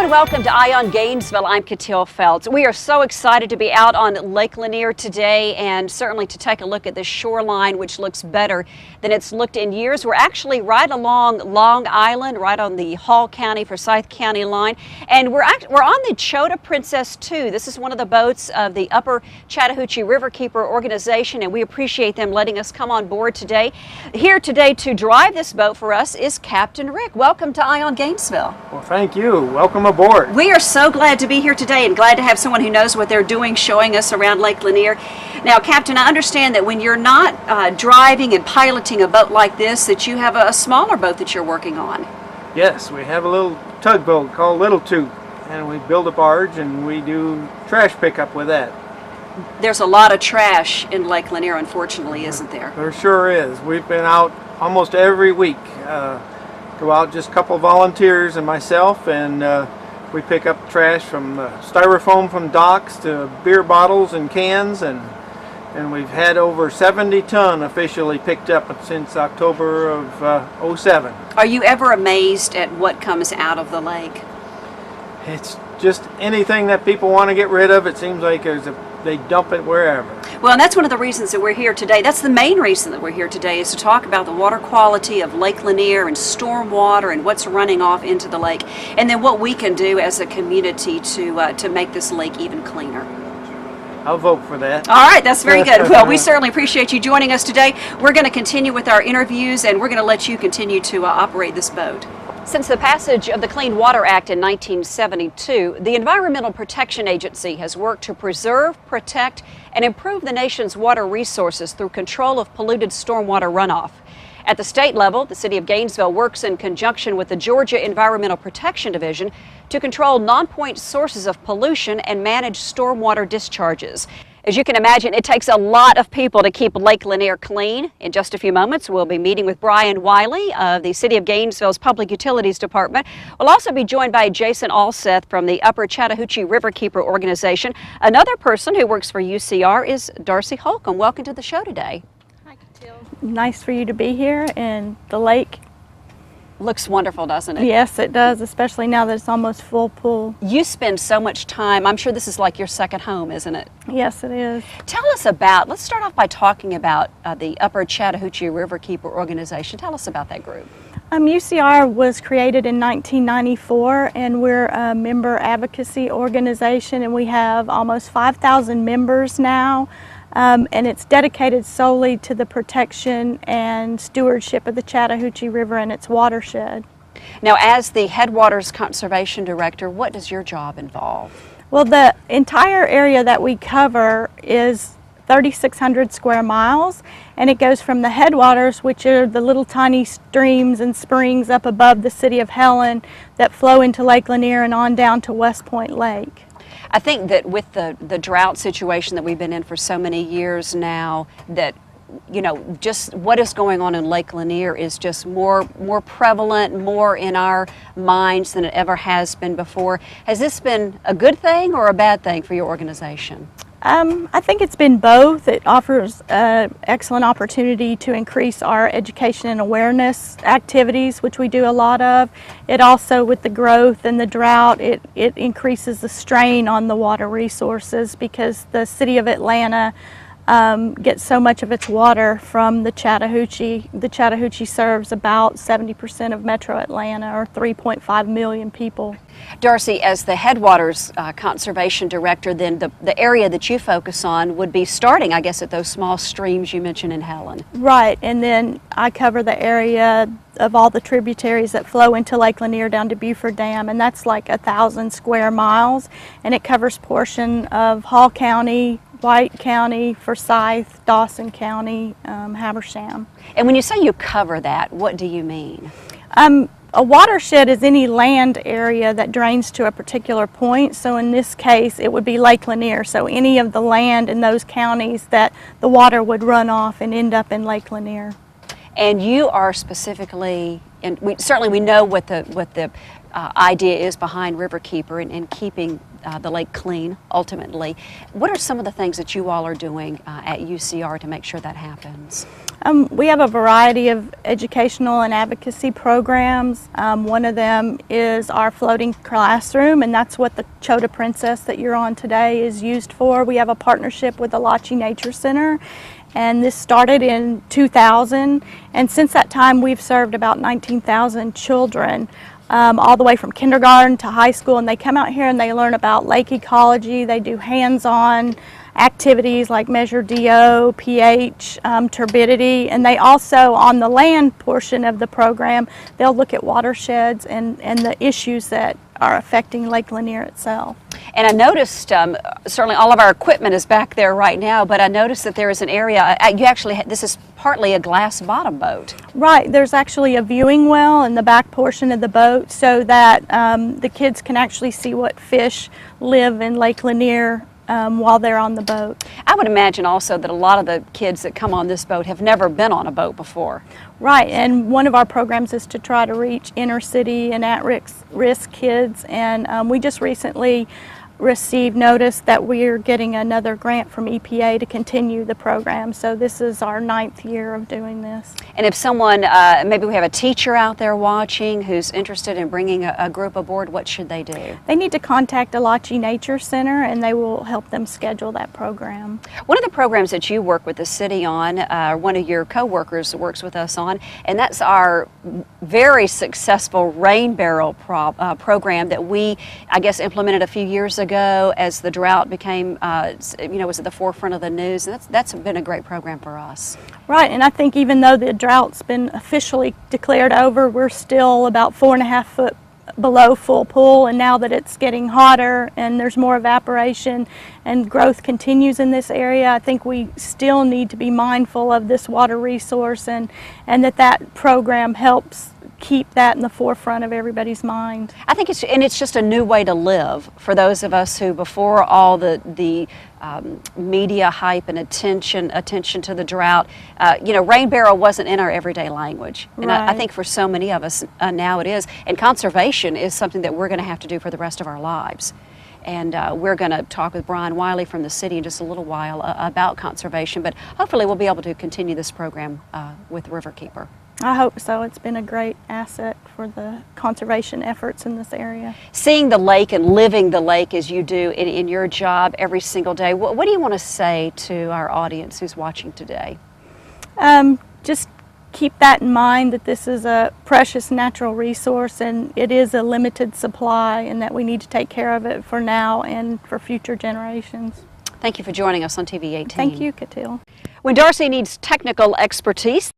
And welcome to Eye on Gainesville. I'm Katil Feltz. We are so excited to be out on Lake Lanier today and certainly to take a look at the shoreline, which looks better than it's looked in years. We're actually right along Long Island, right on the Hall County, Forsyth County line, and we're on the Chota Princess II. This is one of the boats of the Upper Chattahoochee Riverkeeper organization, and we appreciate them letting us come on board today. Here today to drive this boat for us is Captain Rick. Welcome to Eye on Gainesville. Well, thank you. Welcome aboard. We are so glad to be here today and glad to have someone who knows what they're doing showing us around Lake Lanier. Now, Captain, I understand that when you're not driving and piloting a boat like this, that you have a smaller boat that you're working on. Yes, we have a little tugboat called Little Toot, and we build a barge and we do trash pickup with that. There's a lot of trash in Lake Lanier, unfortunately, isn't there? There sure is. We've been out almost every week. Go out, just a couple volunteers and myself, and we pick up trash from styrofoam from docks to beer bottles and cans, and we've had over 70 ton officially picked up since October of '07. Are you ever amazed at what comes out of the lake? It's just anything that people want to get rid of. It seems like they dump it wherever. Well, and that's one of the reasons that we're here today. That's the main reason that we're here today, is to talk about the water quality of Lake Lanier and storm water and what's running off into the lake, and then what we can do as a community to make this lake even cleaner. I'll vote for that. All right, that's very good. Well, we certainly appreciate you joining us today. We're going to continue with our interviews, and we're going to let you continue to operate this boat. Since the passage of the Clean Water Act in 1972, the Environmental Protection Agency has worked to preserve, protect, and improve the nation's water resources through control of polluted stormwater runoff. At the state level, the City of Gainesville works in conjunction with the Georgia Environmental Protection Division to control non-point sources of pollution and manage stormwater discharges. As you can imagine, it takes a lot of people to keep Lake Lanier clean. In just a few moments, we'll be meeting with Brian Wiley of the City of Gainesville's Public Utilities Department. We'll also be joined by Jason Alseth from the Upper Chattahoochee Riverkeeper organization. Another person who works for UCR is Darcy Holcomb. Welcome to the show today. Hi, Katil. Nice for you to be here, and the lake looks wonderful, doesn't it? Yes, it does, especially now that it's almost full pool. You spend so much time. I'm sure this is like your second home, isn't it? Yes, it is. Tell us about, let's start off by talking about the Upper Chattahoochee Riverkeeper organization. Tell us about that group. UCR was created in 1994, and we're a member advocacy organization, and we have almost 5,000 members now. And it's dedicated solely to the protection and stewardship of the Chattahoochee River and its watershed. Now, as the Headwaters Conservation Director, what does your job involve? Well, the entire area that we cover is 3,600 square miles, and it goes from the headwaters, which are the little tiny streams and springs up above the city of Helen that flow into Lake Lanier and on down to West Point Lake. I think that with the drought situation that we've been in for so many years now, that, you know, just what is going on in Lake Lanier is just more prevalent, more in our minds than it ever has been before. Has this been a good thing or a bad thing for your organization? I think it's been both. It offers an excellent opportunity to increase our education and awareness activities, which we do a lot of. It also, with the growth and the drought, it increases the strain on the water resources, because the city of Atlanta gets so much of its water from the Chattahoochee. The Chattahoochee serves about 70% of Metro Atlanta, or 3.5 million people. Darcy, as the Headwaters Conservation Director, then the area that you focus on would be starting, I guess, at those small streams you mentioned in Helen. Right, and then I cover the area of all the tributaries that flow into Lake Lanier down to Buford Dam, and that's like 1,000 square miles, and it covers portion of Hall County, White County, Forsyth, Dawson County, Habersham. And when you say you cover that, what do you mean? A watershed is any land area that drains to a particular point. So in this case, it would be Lake Lanier. So any of the land in those counties that the water would run off and end up in Lake Lanier. And you are specifically, and we know what the idea is behind Riverkeeper and keeping the lake clean ultimately. What are some of the things that you all are doing at UCR to make sure that happens? We have a variety of educational and advocacy programs. One of them is our floating classroom, and that's what the Chota Princess that you're on today is used for. We have a partnership with the Lachi Nature Center, and this started in 2000, and since that time we've served about 19,000 children. All the way from kindergarten to high school, and they come out here and they learn about lake ecology. They do hands-on activities like measure DO, pH, turbidity, and they also, on the land portion of the program, they'll look at watersheds and the issues that are affecting Lake Lanier itself. And I noticed, certainly all of our equipment is back there right now, but I noticed that there is an area, you actually, this is partly a glass bottom boat. Right, there's actually a viewing well in the back portion of the boat so that the kids can actually see what fish live in Lake Lanier while they're on the boat. I would imagine also that a lot of the kids that come on this boat have never been on a boat before. Right, and one of our programs is to try to reach inner city and at-risk kids, and we just recently received notice that we're getting another grant from EPA to continue the program. So this is our 9th year of doing this. And if someone, maybe we have a teacher out there watching who's interested in bringing a group aboard, what should they do? They need to contact the Lachi Nature Center and they will help them schedule that program. One of the programs that you work with the city on, one of your co-workers works with us on, and that's our very successful rain barrel program that we, I guess, implemented a few years ago as the drought became, was at the forefront of the news. And that's been a great program for us. Right, and I think even though the drought's been officially declared over, we're still about 4.5 foot below full pool, and now that it's getting hotter and there's more evaporation and growth continues in this area, I think we still need to be mindful of this water resource and that program helps keep that in the forefront of everybody's mind. I think it's just a new way to live for those of us who, before all the media hype and attention to the drought, rain barrel wasn't in our everyday language, and right. I think for so many of us now it is. And conservation is something that we're going to have to do for the rest of our lives. And we're going to talk with Brian Wiley from the city in just a little while about conservation, but hopefully we'll be able to continue this program with Riverkeeper. I hope so. It's been a great asset for the conservation efforts in this area. Seeing the lake and living the lake as you do in your job every single day, what do you want to say to our audience who's watching today? Just keep that in mind, that this is a precious natural resource and it is a limited supply, and that we need to take care of it for now and for future generations. Thank you for joining us on TV 18. Thank you, Katil. When Darcy needs technical expertise,